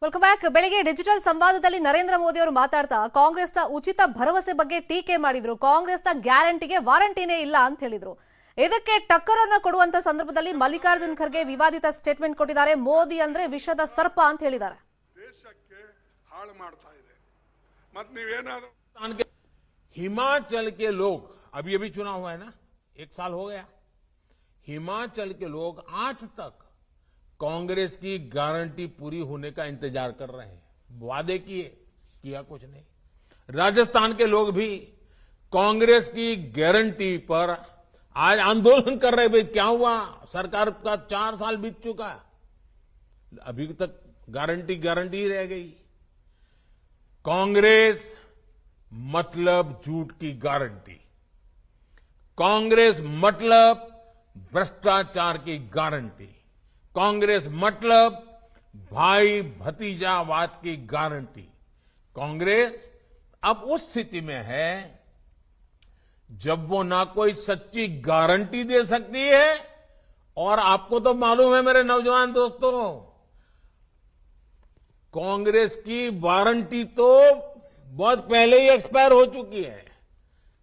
Welcome back. ಬೆಳಗ್ಗೆ digital ಸಂವಾದದಲ್ಲಿ ನರೇಂದ್ರ ಮೋದಿ ಅವರು ಮಾತಾಡ್ತಾ ಕಾಂಗ್ರೆಸ್ನ ಉಚಿತ ಭರವಸೆ ಬಗ್ಗೆ ಟೀಕೆ ಮಾಡಿದ್ರು. ಕಾಂಗ್ರೆಸ್ನ ಗ್ಯಾರಂಟಿಗೆ ವಾರಂಟಿನೇ ಇಲ್ಲ ಅಂತ ಹೇಳಿದ್ರು. ಇದಕ್ಕೆ ಟಕ್ಕರ್ ಅನ್ನು ಕೊಡುವಂತ ಸಂದರ್ಭದಲ್ಲಿ ಮಲ್ಲಿಕಾರ್ಜುನ್ ಖರ್ಗೆ ವಿವಾದಿತ ಸ್ಟೇಟ್ಮೆಂಟ್ ಕೊಟ್ಟಿದ್ದಾರೆ. ಮೋದಿ ಅಂದ್ರೆ ವಿಷದ ಸರ್ಪ ಅಂತ ಹೇಳಿದ್ದಾರೆ. ದೇಶಕ್ಕೆ ಹಾಳು ಮಾಡ್ತಾ ಇದೆ. ಮತ್ತೆ ನೀವೇನಾದರೂ हिमाचल के लोग अभी अभी चुनाव हुआ है ना, 1 साल हो गया। हिमाचल के लोग आज तक कांग्रेस की गारंटी पूरी होने का इंतजार कर रहे हैं। वादे किया कुछ नहीं। राजस्थान के लोग भी कांग्रेस की गारंटी पर आज आंदोलन कर रहे। भाई क्या हुआ, सरकार का 4 साल बीत चुका, अभी तक गारंटी ही रह गई। कांग्रेस मतलब झूठ की गारंटी, कांग्रेस मतलब भ्रष्टाचार की गारंटी, कांग्रेस मतलब भाई भतीजावाद की गारंटी। कांग्रेस अब उस स्थिति में है जब वो ना कोई सच्ची गारंटी दे सकती है, और आपको तो मालूम है मेरे नौजवान दोस्तों, कांग्रेस की वारंटी तो बहुत पहले ही एक्सपायर हो चुकी है।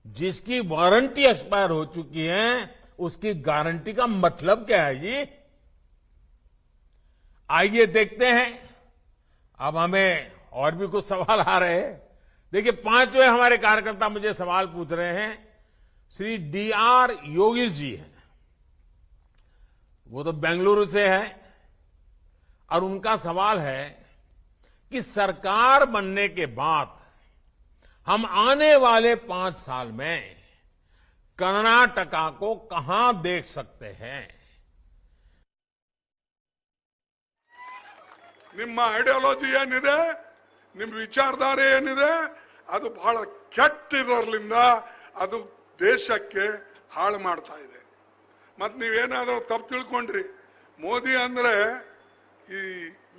जिसकी वारंटी एक्सपायर हो चुकी है उसकी गारंटी का मतलब क्या है जी? आइए देखते हैं। अब हमें और भी कुछ सवाल आ रहे हैं। देखिए, 5वें हमारे कार्यकर्ता मुझे सवाल पूछ रहे हैं। श्री DR योगेश जी हैं, वो तो बेंगलुरु से है, और उनका सवाल है कि सरकार बनने के बाद हम आने वाले 5 साल में कर्नाटका को कहां देख सकते हैं? ನಿಮ್ಮ ಐಡಿಯಾಲಜಿ ಏನಿದೆ, ನಿಮ್ಮ ವಿಚಾರಧಾರೆ ಏನಿದೆ, ಅದು ಬಹಳ ಕೆಟ್ಟಿರೋದ್ರಿಂದ ಅದು ದೇಶಕ್ಕೆ ಹಾಳು ಮಾಡ್ತಾ ಇದೆ. ಮತ್ತೆ ನೀವೇನಾದರೂ ತಪ್ಪು ತಿಳ್ಕೊಂಡ್ರಿ. ಮೋದಿ ಅಂದ್ರೆ ಈ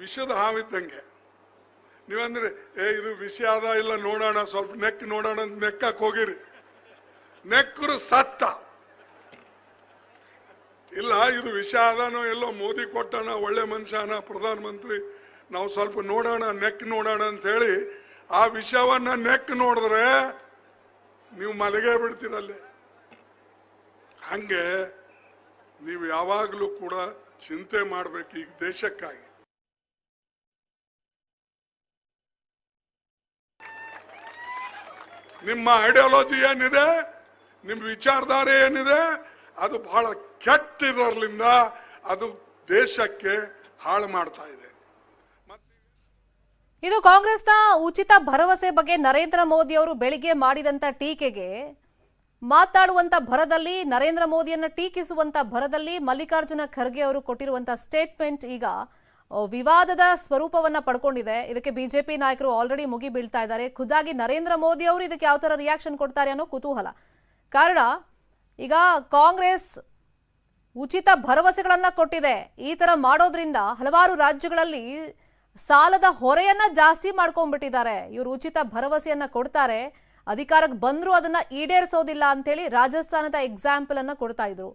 ವಿಷದ ಹಾವಿದ್ದಂಗೆ. ನೀವಂದ್ರೆ ಇದು ವಿಷಯ ಅದ ಇಲ್ಲ, ನೋಡೋಣ ಸ್ವಲ್ಪ ನೆಕ್ ನೋಡೋಣ ಅಂತ ನೆಕ್ಕಕ್ಕೆ ಹೋಗಿರಿ, ನೆಕ್ಕರು ಸತ್ತ. ಇಲ್ಲ ಇದು ವಿಷಯ ಅದಾನೋ ಎಲ್ಲೋ ಮೋದಿ ಕೊಟ್ಟನ, ಒಳ್ಳೆ ಮನುಷ್ಯನ ಪ್ರಧಾನ ಮಂತ್ರಿ, ನಾವು ಸ್ವಲ್ಪ ನೋಡೋಣ ನೆಕ್ ನೋಡೋಣ ಅಂತ ಹೇಳಿ ಆ ವಿಷಯವನ್ನ ನೆಕ್ ನೋಡಿದ್ರೆ ನೀವು ಮಲಗೇ ಬಿಡ್ತೀರಲ್ಲೇ. ಹಂಗೆ ನೀವು ಯಾವಾಗಲೂ ಕೂಡ ಚಿಂತೆ ಮಾಡ್ಬೇಕು ಈಗ ದೇಶಕ್ಕಾಗಿ. ನಿಮ್ಮ ಐಡಿಯಾಲಜಿ ಏನಿದೆ, ನಿಮ್ಮ ವಿಚಾರಧಾರೆ ಏನಿದೆ, ಅದು ಬಹಳ ಕೆಟ್ಟಿರೋದ್ರಿಂದ ಅದು ದೇಶಕ್ಕೆ ಹಾಳು ಮಾಡ್ತಾ ಇದೆ. ಇದು ಕಾಂಗ್ರೆಸ್ನ ಉಚಿತ ಭರವಸೆ ಬಗ್ಗೆ ನರೇಂದ್ರ ಮೋದಿ ಅವರು ಬೆಳಿಗ್ಗೆ ಮಾಡಿದಂತ ಟೀಕೆಗೆ ಮಾತಾಡುವಂತ ಭರದಲ್ಲಿ, ನರೇಂದ್ರ ಮೋದಿಯನ್ನ ಟೀಕಿಸುವಂತ ಭರದಲ್ಲಿ ಮಲ್ಲಿಕಾರ್ಜುನ ಖರ್ಗೆ ಅವರು ಕೊಟ್ಟಿರುವಂತ ಸ್ಟೇಟ್ಮೆಂಟ್ ಈಗ ವಿವಾದದ ಸ್ವರೂಪವನ್ನ ಪಡ್ಕೊಂಡಿದೆ. ಇದಕ್ಕೆ ಬಿಜೆಪಿ ನಾಯಕರು ಆಲ್ರೆಡಿ ಮುಗಿ ಬೀಳ್ತಾ ಇದ್ದಾರೆ. ಖುದ್ದಾಗಿ ನರೇಂದ್ರ ಮೋದಿ ಅವರು ಇದಕ್ಕೆ ಯಾವ ತರ ರಿಯಾಕ್ಷನ್ ಕೊಡ್ತಾರೆ ಅನ್ನೋ ಕುತೂಹಲ. ಕಾರಣ ಈಗ ಕಾಂಗ್ರೆಸ್ ಉಚಿತ ಭರವಸೆಗಳನ್ನ ಕೊಟ್ಟಿದೆ. ಈ ತರ ಮಾಡೋದ್ರಿಂದ ಹಲವಾರು ರಾಜ್ಯಗಳಲ್ಲಿ ಸಾಲದ ಹೊರೆಯನ್ನ ಜಾಸ್ತಿ ಮಾಡ್ಕೊಂಡ್ಬಿಟ್ಟಿದ್ದಾರೆ. ಇವರು ಉಚಿತ ಭರವಸೆಯನ್ನ ಕೊಡ್ತಾರೆ, ಅಧಿಕಾರಕ್ಕೆ ಬಂದ್ರು ಅದನ್ನ ಈಡೇರಿಸೋದಿಲ್ಲ ಅಂತ ಹೇಳಿ ರಾಜಸ್ಥಾನದ ಎಕ್ಸಾಂಪಲ್ ಅನ್ನ ಕೊಡ್ತಾ ಇದ್ರು.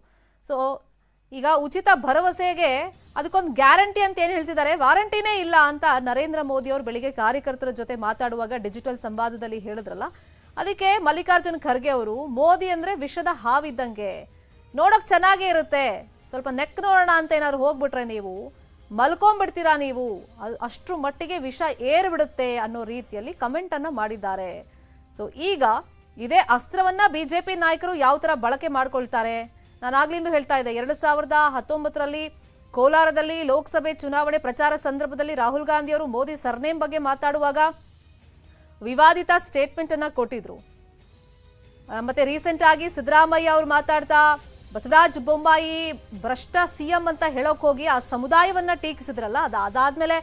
ಸೊ ಈಗ ಉಚಿತ ಭರವಸೆಗೆ ಅದಕ್ಕೊಂದು ಗ್ಯಾರಂಟಿ ಅಂತ ಏನ್ ಹೇಳ್ತಿದ್ದಾರೆ, ವಾರಂಟಿನೇ ಇಲ್ಲ ಅಂತ ನರೇಂದ್ರ ಮೋದಿ ಅವರು ಬೆಳಿಗ್ಗೆ ಕಾರ್ಯಕರ್ತರ ಜೊತೆ ಮಾತಾಡುವಾಗ ಡಿಜಿಟಲ್ ಸಂವಾದದಲ್ಲಿ ಹೇಳಿದ್ರಲ್ಲ, ಅದಕ್ಕೆ ಮಲ್ಲಿಕಾರ್ಜುನ್ ಖರ್ಗೆ ಅವರು ಮೋದಿ ಅಂದ್ರೆ ವಿಷದ ಹಾವಿದ್ದಂಗೆ, ನೋಡಕ್ ಚೆನ್ನಾಗೇ ಇರುತ್ತೆ, ಸ್ವಲ್ಪ ನೆಕ್ ನೋಡೋಣ ಅಂತ ಏನಾದ್ರು ಹೋಗ್ಬಿಟ್ರೆ ನೀವು ಮಲ್ಕೊಂಡ್ಬಿಡ್ತೀರಾ, ನೀವು ಅಷ್ಟ್ರ ಮಟ್ಟಿಗೆ ವಿಷ ಏರ್ಬಿಡುತ್ತೆ ಅನ್ನೋ ರೀತಿಯಲ್ಲಿ ಕಮೆಂಟ್ ಅನ್ನ ಮಾಡಿದ್ದಾರೆ. ಸೊ ಈಗ ಇದೇ ಅಸ್ತ್ರವನ್ನ ಬಿಜೆಪಿ ನಾಯಕರು ಯಾವ ತರ ಬಳಕೆ ಮಾಡ್ಕೊಳ್ತಾರೆ. ನಾನು ಆಗ್ಲಿಂದು ಹೇಳ್ತಾ ಇದ್ದೆ, 2019ರಲ್ಲಿ ಕೋಲಾರದಲ್ಲಿ ಲೋಕಸಭೆ ಚುನಾವಣೆ ಪ್ರಚಾರ ಸಂದರ್ಭದಲ್ಲಿ ರಾಹುಲ್ ಗಾಂಧಿ ಅವರು ಮೋದಿ ಸರ್ನೇಮ್ ಬಗ್ಗೆ ಮಾತಾಡುವಾಗ ವಿವಾದಿತ ಸ್ಟೇಟ್ಮೆಂಟ್ ಅನ್ನ ಕೊಟ್ಟಿದ್ರು. ಮತ್ತೆ ರೀಸೆಂಟ್ ಆಗಿ ಸಿದ್ದರಾಮಯ್ಯ ಅವರು ಮಾತಾಡ್ತಾ ಬಸವರಾಜ ಬೊಮ್ಮಾಯಿ ಭ್ರಷ್ಟ ಸಿಎಂ ಅಂತ ಹೇಳೋಕ್ ಹೋಗಿ ಆ ಸಮುದಾಯವನ್ನ ಟೀಕಿಸಿದ್ರಲ್ಲ, ಅದಾದ್ಮೇಲೆ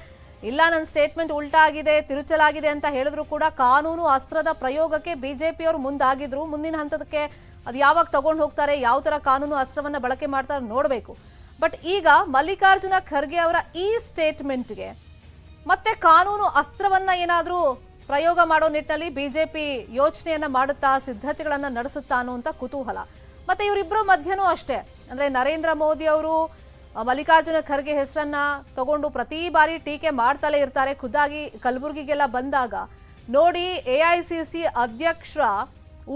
ಇಲ್ಲ ನನ್ನ ಸ್ಟೇಟ್ಮೆಂಟ್ ಉಲ್ಟಾ ಆಗಿದೆ, ತಿರುಚಲಾಗಿದೆ ಅಂತ ಹೇಳಿದ್ರು ಕೂಡ ಕಾನೂನು ಅಸ್ತ್ರದ ಪ್ರಯೋಗಕ್ಕೆ ಬಿಜೆಪಿ ಅವರು ಮುಂದಾಗಿದ್ರು. ಮುಂದಿನ ಹಂತಕ್ಕೆ ಅದು ಯಾವಾಗ ತಗೊಂಡು ಹೋಗ್ತಾರೆ, ಯಾವ ತರ ಕಾನೂನು ಅಸ್ತ್ರವನ್ನ ಬಳಕೆ ಮಾಡ್ತಾರೆ ನೋಡ್ಬೇಕು. ಬಟ್ ಈಗ ಮಲ್ಲಿಕಾರ್ಜುನ ಖರ್ಗೆ ಅವರ ಈ ಸ್ಟೇಟ್ಮೆಂಟ್ಗೆ ಮತ್ತೆ ಕಾನೂನು ಅಸ್ತ್ರವನ್ನ ಏನಾದ್ರೂ ಪ್ರಯೋಗ ಮಾಡೋ ನಿಟ್ಟಿನಲ್ಲಿ ಬಿಜೆಪಿ ಯೋಚನೆಯನ್ನ ಮಾಡುತ್ತಾ, ಸಿದ್ಧತೆಗಳನ್ನ ನಡೆಸುತ್ತಾ ಅನ್ನುವಂತ ಕುತೂಹಲ. ಮತ್ತೆ ಇವರಿಬ್ಬರ ಮಧ್ಯನೂ ಅಷ್ಟೇ, ಅಂದ್ರೆ ನರೇಂದ್ರ ಮೋದಿ ಅವರು ಮಲ್ಲಿಕಾರ್ಜುನ ಖರ್ಗೆ ಹೆಸರನ್ನ ತಗೊಂಡು ಪ್ರತಿ ಬಾರಿ ಟೀಕೆ ಮಾಡ್ತಲೇ ಇರ್ತಾರೆ. ಖುದ್ದಾಗಿ ಕಲಬುರಗಿಗೆಲ್ಲ ಬಂದಾಗ ನೋಡಿ AICC ಅಧ್ಯಕ್ಷರ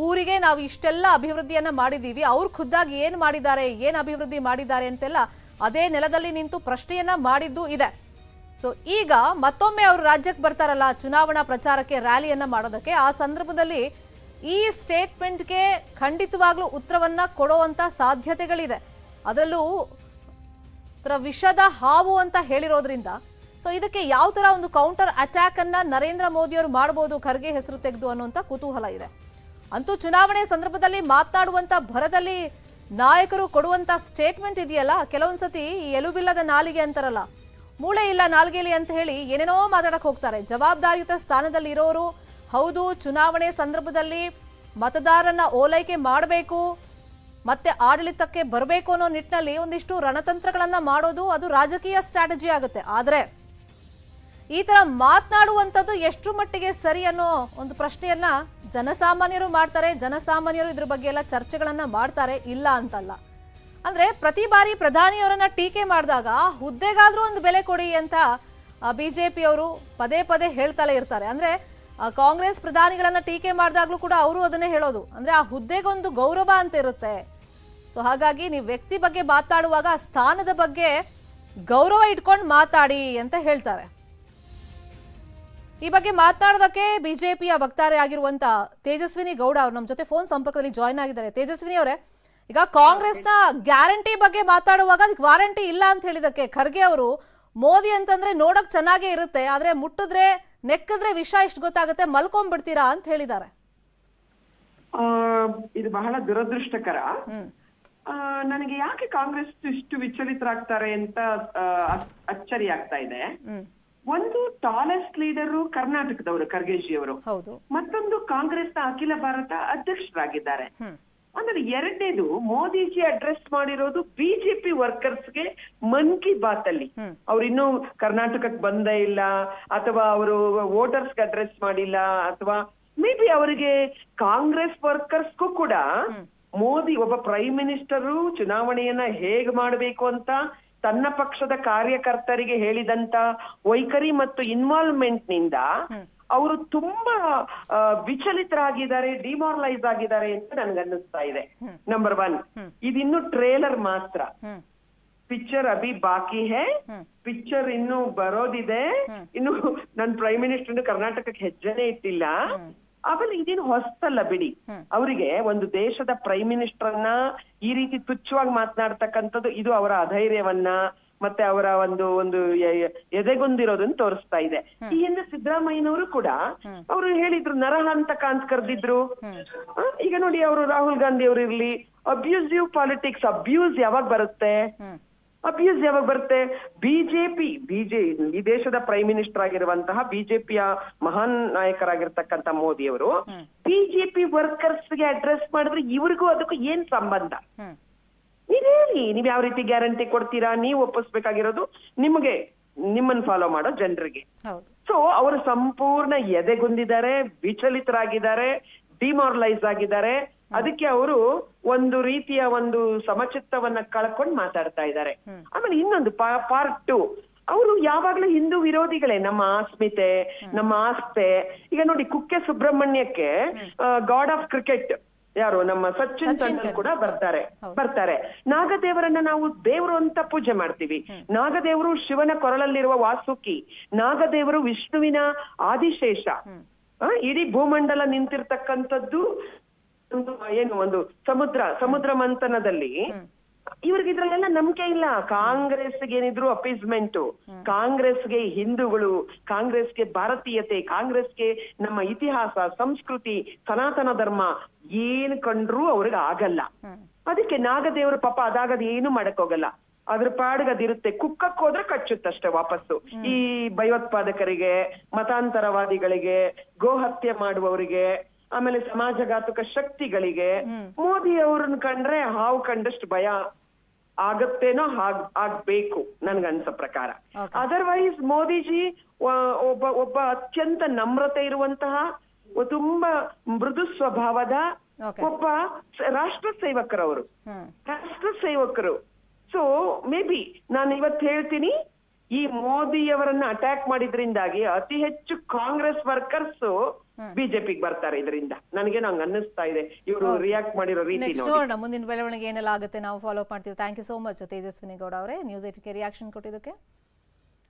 ಊರಿಗೆ ನಾವು ಇಷ್ಟೆಲ್ಲ ಅಭಿವೃದ್ಧಿಯನ್ನ ಮಾಡಿದೀವಿ, ಅವ್ರು ಖುದ್ದಾಗಿ ಏನ್ ಮಾಡಿದ್ದಾರೆ, ಏನ್ ಅಭಿವೃದ್ಧಿ ಮಾಡಿದ್ದಾರೆ ಅಂತೆಲ್ಲ ಅದೇ ನೆಲದಲ್ಲಿ ನಿಂತು ಪ್ರಶ್ನೆಯನ್ನ ಮಾಡಿದ್ದು ಇದೆ. ಸೊ ಈಗ ಮತ್ತೊಮ್ಮೆ ಅವರು ರಾಜ್ಯಕ್ಕೆ ಬರ್ತಾರಲ್ಲ ಚುನಾವಣಾ ಪ್ರಚಾರಕ್ಕೆ, ರ್ಯಾಲಿಯನ್ನ ಮಾಡೋದಕ್ಕೆ, ಆ ಸಂದರ್ಭದಲ್ಲಿ ಈ ಸ್ಟೇಟ್ಮೆಂಟ್ಗೆ ಖಂಡಿತವಾಗ್ಲೂ ಉತ್ತರವನ್ನ ಕೊಡುವಂತ ಸಾಧ್ಯತೆಗಳಿದೆ. ಅದರಲ್ಲೂ ವಿಷದ ಹಾವು ಅಂತ ಹೇಳಿರೋದ್ರಿಂದ ಸೊ ಇದಕ್ಕೆ ಯಾವ ತರ ಒಂದು ಕೌಂಟರ್ ಅಟ್ಯಾಕ್ ಅನ್ನ ನರೇಂದ್ರ ಮೋದಿ ಅವರು ಮಾಡಬಹುದು ಖರ್ಗೆ ಹೆಸರು ತೆಗೆದು ಅನ್ನುವಂತ ಕುತೂಹಲ ಇದೆ. ಅಂತೂ ಚುನಾವಣೆ ಸಂದರ್ಭದಲ್ಲಿ ಮಾತನಾಡುವಂತ ಭರದಲ್ಲಿ ನಾಯಕರು ಕೊಡುವಂತ ಸ್ಟೇಟ್ಮೆಂಟ್ ಇದೆಯಲ್ಲ, ಕೆಲವೊಂದ್ಸತಿ ಈ ಎಲುಬಿಲ್ಲದ ನಾಲಿಗೆ ಅಂತಾರಲ್ಲ, ಮೂಳೆ ಇಲ್ಲ ನಾಲ್ಗೆಲಿ ಅಂತ ಹೇಳಿ ಏನೇನೋ ಮಾತಾಡಕ್ ಹೋಗ್ತಾರೆ. ಜವಾಬ್ದಾರಿಯುತ ಸ್ಥಾನದಲ್ಲಿ ಇರೋರು ಹೌದು ಚುನಾವಣೆ ಸಂದರ್ಭದಲ್ಲಿ ಮತದಾರರನ್ನ ಓಲೈಕೆ ಮಾಡಬೇಕು, ಮತ್ತೆ ಆಡಳಿತಕ್ಕೆ ಬರಬೇಕು ಅನ್ನೋ ನಿಟ್ಟಿನಲ್ಲಿ ಒಂದಿಷ್ಟು ರಣತಂತ್ರಗಳನ್ನ ಮಾಡೋದು ಅದು ರಾಜಕೀಯ ಸ್ಟ್ರಾಟಜಿ ಆಗುತ್ತೆ. ಆದ್ರೆ ಈ ತರ ಮಾತನಾಡುವಂಥದ್ದು ಎಷ್ಟು ಮಟ್ಟಿಗೆ ಸರಿ ಅನ್ನೋ ಒಂದು ಪ್ರಶ್ನೆಯನ್ನ ಜನಸಾಮಾನ್ಯರು ಮಾಡ್ತಾರೆ. ಜನಸಾಮಾನ್ಯರು ಇದ್ರ ಬಗ್ಗೆ ಎಲ್ಲ ಚರ್ಚೆಗಳನ್ನ ಮಾಡ್ತಾರೆ, ಇಲ್ಲ ಅಂತಲ್ಲ. ಅಂದ್ರೆ ಪ್ರತಿ ಬಾರಿ ಪ್ರಧಾನಿಯವರನ್ನ ಟೀಕೆ ಮಾಡಿದಾಗ ಹುದ್ದೆಗಾದ್ರೂ ಒಂದು ಬೆಲೆ ಕೊಡಿ ಅಂತ ಬಿಜೆಪಿಯವರು ಪದೇ ಪದೇ ಹೇಳ್ತಲೇ ಇರ್ತಾರೆ. ಅಂದ್ರೆ ಕಾಂಗ್ರೆಸ್ ಪ್ರಧಾನಿಗಳನ್ನ ಟೀಕೆ ಮಾಡಿದಾಗ್ಲೂ ಕೂಡ ಅವರು ಅದನ್ನೇ ಹೇಳೋದು, ಅಂದ್ರೆ ಆ ಹುದ್ದೆಗೊಂದು ಗೌರವ ಅಂತ ಇರುತ್ತೆ. ಸೊ ಹಾಗಾಗಿ ನೀವು ವ್ಯಕ್ತಿ ಬಗ್ಗೆ ಮಾತಾಡುವಾಗ ಆ ಸ್ಥಾನದ ಬಗ್ಗೆ ಗೌರವ ಇಟ್ಕೊಂಡು ಮಾತಾಡಿ ಅಂತ ಹೇಳ್ತಾರೆ. ಈ ಬಗ್ಗೆ ಮಾತನಾಡೋದಕ್ಕೆ ಬಿಜೆಪಿಯ ವಕ್ತಾರೆ ಆಗಿರುವಂತ ತೇಜಸ್ವಿನಿ ಗೌಡ ಅವರು ನಮ್ಮ ಜೊತೆ ಫೋನ್ ಸಂಪರ್ಕದಲ್ಲಿ ಜಾಯ್ನ್ ಆಗಿದ್ದಾರೆ. ತೇಜಸ್ವಿನಿ ಅವರೇ, ಈಗ ಕಾಂಗ್ರೆಸ್ನ ಗ್ಯಾರಂಟಿ ಬಗ್ಗೆ ಮಾತಾಡುವಾಗ ಅದಕ್ಕೆ ವಾರಂಟಿ ಇಲ್ಲ ಅಂತ ಹೇಳಿದಕ್ಕೆ ಖರ್ಗೆ ಅವರು ಮೋದಿ ಅಂತಂದ್ರೆ ನೋಡಕ್ ಚೆನ್ನಾಗೇ ಇರುತ್ತೆ, ಆದ್ರೆ ಮುಟ್ಟಿದ್ರೆ ನೆಕ್ಕಿದ್ರೆ ವಿಷ ಇಷ್ಟು ಗೊತ್ತಾಗುತ್ತೆ, ಮಲ್ಕೊಂಡ್ಬಿಡ್ತೀರಾ ಅಂತ ಹೇಳಿದ್ದಾರೆ. ಇದು ಬಹಳ ದುರದೃಷ್ಟಕರ. ನನಗೆ ಯಾಕೆ ಕಾಂಗ್ರೆಸ್ ಇಷ್ಟು ವಿಚಲಿತರಾಗ್ತಾರೆ ಅಂತ ಅಚ್ಚರಿ ಆಗ್ತಾ ಇದೆ. ಒಂದು ಟಾಲೆಸ್ಟ್ ಲೀಡರು ಕರ್ನಾಟಕದವರು ಖರ್ಗೆಜಿ ಅವರು, ಮತ್ತೊಂದು ಕಾಂಗ್ರೆಸ್ನ ಅಖಿಲ ಭಾರತ ಅಧ್ಯಕ್ಷರಾಗಿದ್ದಾರೆ. ಅಂದ್ರೆ ಎರಡನೇದು ಮೋದಿಜಿ ಅಡ್ರೆಸ್ ಮಾಡಿರೋದು ಬಿಜೆಪಿ ವರ್ಕರ್ಸ್ಗೆ ಮನ್ ಕಿ ಬಾತ್ ಅಲ್ಲಿ. ಅವ್ರು ಇನ್ನೂ ಕರ್ನಾಟಕಕ್ಕೆ ಬಂದೇ ಇಲ್ಲ, ಅಥವಾ ಅವರು ವೋಟರ್ಸ್ಗೆ ಅಡ್ರೆಸ್ ಮಾಡಿಲ್ಲ, ಅಥವಾ ಮೇ ಬಿ ಅವರಿಗೆ ಕಾಂಗ್ರೆಸ್ ವರ್ಕರ್ಸ್ಗೂ ಕೂಡ ಮೋದಿ ಒಬ್ಬ ಪ್ರೈಮ್ ಮಿನಿಸ್ಟರು ಚುನಾವಣೆಯನ್ನ ಹೇಗ್ ಮಾಡಬೇಕು ಅಂತ ತನ್ನ ಪಕ್ಷದ ಕಾರ್ಯಕರ್ತರಿಗೆ ಹೇಳಿದಂತ ವೈಖರಿ ಮತ್ತು ಇನ್ವಾಲ್ವ್ಮೆಂಟ್ ನಿಂದ ಅವರು ತುಂಬಾ ವಿಚಲಿತರಾಗಿದ್ದಾರೆ, ಡಿಮಾರಲೈಸ್ ಆಗಿದ್ದಾರೆ ಅಂತ ನನ್ಗನ್ನಿಸ್ತಾ ಇದೆ. ನಂಬರ್ 1, ಇದಿನ್ನು ಟ್ರೇಲರ್ ಮಾತ್ರ. ಪಿಕ್ಚರ್ ಅಭಿ ಬಾಕಿ ಹೇ, ಪಿಕ್ಚರ್ ಇನ್ನು ಬರೋದಿದೆ. ಇನ್ನು ನನ್ ಪ್ರೈಮ್ ಮಿನಿಸ್ಟರ್ ಕರ್ನಾಟಕಕ್ಕೆ ಹೆಜ್ಜೆನೆ ಇಟ್ಟಿಲ್ಲ. ಆಮೇಲೆ ಇದೇನು ಹೊಸ್ತಲ್ಲ ಬಿಡಿ. ಅವರಿಗೆ ಒಂದು ದೇಶದ ಪ್ರೈಮ್ ಮಿನಿಸ್ಟರ್ನ ಈ ರೀತಿ ತುಚ್ಛವಾಗಿ ಮಾತನಾಡ್ತಕ್ಕಂಥದ್ದು ಇದು ಅವರ ಅಧೈರ್ಯವನ್ನ ಮತ್ತೆ ಅವರ ಒಂದು ಎದೆಗೊಂದಿರೋದನ್ನ ತೋರಿಸ್ತಾ ಇದೆ. ಈ ಹಿಂದೆ ಸಿದ್ದರಾಮಯ್ಯನವರು ಕೂಡ ಅವರು ಹೇಳಿದ್ರು ನರಹಂತಕ ಅಂತ ಕರೆದಿದ್ರು. ಈಗ ನೋಡಿ ಅವರು ರಾಹುಲ್ ಗಾಂಧಿ ಅವರು ಇರ್ಲಿ, ಅಬ್ಯೂಸಿವ್ ಪಾಲಿಟಿಕ್ಸ್, ಅಬ್ಯೂಸ್ ಯಾವಾಗ ಬರುತ್ತೆ? ಬಿಜೆಪಿ ಈ ದೇಶದ ಪ್ರೈಮ್ ಮಿನಿಸ್ಟರ್ ಆಗಿರುವಂತಹ ಬಿಜೆಪಿಯ ಮಹಾನ್ ನಾಯಕರಾಗಿರ್ತಕ್ಕಂಥ ಮೋದಿ ಅವರು ಬಿಜೆಪಿ ವರ್ಕರ್ಸ್ಗೆ ಅಡ್ರೆಸ್ ಮಾಡಿದ್ರೆ ಇವ್ರಿಗೂ ಅದಕ್ಕೂ ಏನ್ ಸಂಬಂಧ? ನೀವ್ ಹೇಳಿ, ನೀವ್ ಯಾವ ರೀತಿ ಗ್ಯಾರಂಟಿ ಕೊಡ್ತೀರಾ? ನೀವು ಒಪ್ಪಿಸ್ಬೇಕಾಗಿರೋದು ನಿಮ್ಮನ್ನ ಫಾಲೋ ಮಾಡೋ ಜನರಿಗೆ. ಸೊ ಅವರು ಸಂಪೂರ್ಣ ಎದೆಗುಂದಿದ್ದಾರೆ, ವಿಚಲಿತರಾಗಿದ್ದಾರೆ, ಡಿಮಾರಲೈಸ್ ಆಗಿದ್ದಾರೆ. ಅದಕ್ಕೆ ಅವರು ಒಂದು ರೀತಿಯ ಒಂದು ಸಮಚಿತ್ತವನ್ನ ಕಳ್ಕೊಂಡು ಮಾತಾಡ್ತಾ ಇದ್ದಾರೆ. ಆಮೇಲೆ ಇನ್ನೊಂದು ಪಾರ್ಟ್ 2, ಅವರು ಯಾವಾಗ್ಲೂ ಹಿಂದೂ ವಿರೋಧಿಗಳೇ. ನಮ್ಮ ಅಸ್ಮಿತೆ, ನಮ್ಮ ಆಸ್ತೆ. ಈಗ ನೋಡಿ ಕುಕ್ಕೆ ಸುಬ್ರಹ್ಮಣ್ಯಕ್ಕೆ ಗಾಡ್ ಆಫ್ ಕ್ರಿಕೆಟ್ ಯಾರು ನಮ್ಮ ಸಚಿನ್ ತೆಂಡೂಲ್ಕರ್ ಕೂಡ ಬರ್ತಾರೆ. ನಾಗದೇವರನ್ನ ನಾವು ದೇವರು ಅಂತ ಪೂಜೆ ಮಾಡ್ತೀವಿ. ನಾಗದೇವರು ಶಿವನ ಕೊರಳಲ್ಲಿರುವ ವಾಸುಕಿ, ನಾಗದೇವರು ವಿಷ್ಣುವಿನ ಆದಿಶೇಷ. ಇಡೀ ಭೂಮಂಡಲ ನಿಂತಿರ್ತಕ್ಕಂಥದ್ದು ಒಂದು ಸಮುದ್ರ ಮಂಥನದಲ್ಲಿ. ಇವ್ರಿಗೆ ಇದ್ರಲ್ಲೆಲ್ಲ ನಂಬಿಕೆ ಇಲ್ಲ. ಕಾಂಗ್ರೆಸ್ಗೆ ಏನಿದ್ರು ಅಪೀಸ್ಮೆಂಟ್, ಕಾಂಗ್ರೆಸ್ಗೆ ಹಿಂದೂಗಳು, ಕಾಂಗ್ರೆಸ್ಗೆ ಭಾರತೀಯತೆ, ಕಾಂಗ್ರೆಸ್ಗೆ ನಮ್ಮ ಇತಿಹಾಸ, ಸಂಸ್ಕೃತಿ, ಸನಾತನ ಧರ್ಮ ಏನ್ ಕಂಡ್ರು ಅವ್ರಿಗೆ ಆಗಲ್ಲ. ಅದಕ್ಕೆ ನಾಗದೇವ್ರ ಪಾಪ ಅದಾಗದ್ ಏನು ಮಾಡಕ್ ಹೋಗಲ್ಲ, ಅದ್ರ ಪಾಡಿಗೆ ಅದಿರುತ್ತೆ. ಕುಕ್ಕಕ್ ಹೋದ್ರೆ ಕಚ್ಚುತ್ತಷ್ಟೇ ವಾಪಸ್ಸು. ಈ ಭಯೋತ್ಪಾದಕರಿಗೆ, ಮತಾಂತರವಾದಿಗಳಿಗೆ, ಗೋಹತ್ಯೆ ಮಾಡುವವರಿಗೆ, ಆಮೇಲೆ ಸಮಾಜಘಾತಕ ಶಕ್ತಿಗಳಿಗೆ ಮೋದಿ ಅವ್ರನ್ನ ಕಂಡ್ರೆ ಹಾವು ಕಂಡಷ್ಟು ಭಯ ಆಗತ್ತೇನೋ ಆಗ್ಬೇಕು ನನ್ಗನ್ಸೋ ಪ್ರಕಾರ. ಅದರ್ವೈಸ್ ಮೋದಿಜಿ ಒಬ್ಬ ಅತ್ಯಂತ ನಮ್ರತೆ ಇರುವಂತಹ, ತುಂಬಾ ಮೃದು ಸ್ವಭಾವದ ಒಬ್ಬ ರಾಷ್ಟ್ರ ಸೇವಕರು. ಸೊ ಮೇ ಬಿ ನಾನು ಇವತ್ತು ಹೇಳ್ತೀನಿ, ಈ ಮೋದಿಯವರನ್ನ ಅಟ್ಯಾಕ್ ಮಾಡಿದ್ರಿಂದಾಗಿ ಅತಿ ಹೆಚ್ಚು ಕಾಂಗ್ರೆಸ್ ವರ್ಕರ್ಸ್ ಬಿಜೆಪಿಗೆ ಬರ್ತಾರೆ. ಇದರಿಂದ ನನಗೆ ನಂಗೆ ಅನ್ನಿಸ್ತಾ ಇದೆ ಇವರು ರಿಯಾಕ್ಟ್ ಮಾಡಿರೋ ರೀತಿ ನೆಕ್ಸ್ಟ್ ನೋಡಿ. ನೋಡೋಣ ಮುಂದಿನ ಬೆಳವಣಿಗೆ ಏನೆಲ್ಲ ಆಗುತ್ತೆ, ನಾವು ಫಾಲೋ ಅಪ್ ಮಾಡ್ತೀವಿ. Thank you so much Tejaswini Gowda ಅವರೇ ನ್ಯೂಸ್ 8ಗೆ ರಿಯಾಕ್ಷನ್ ಕೊಟ್ಟಿದ್ದಕ್ಕೆ.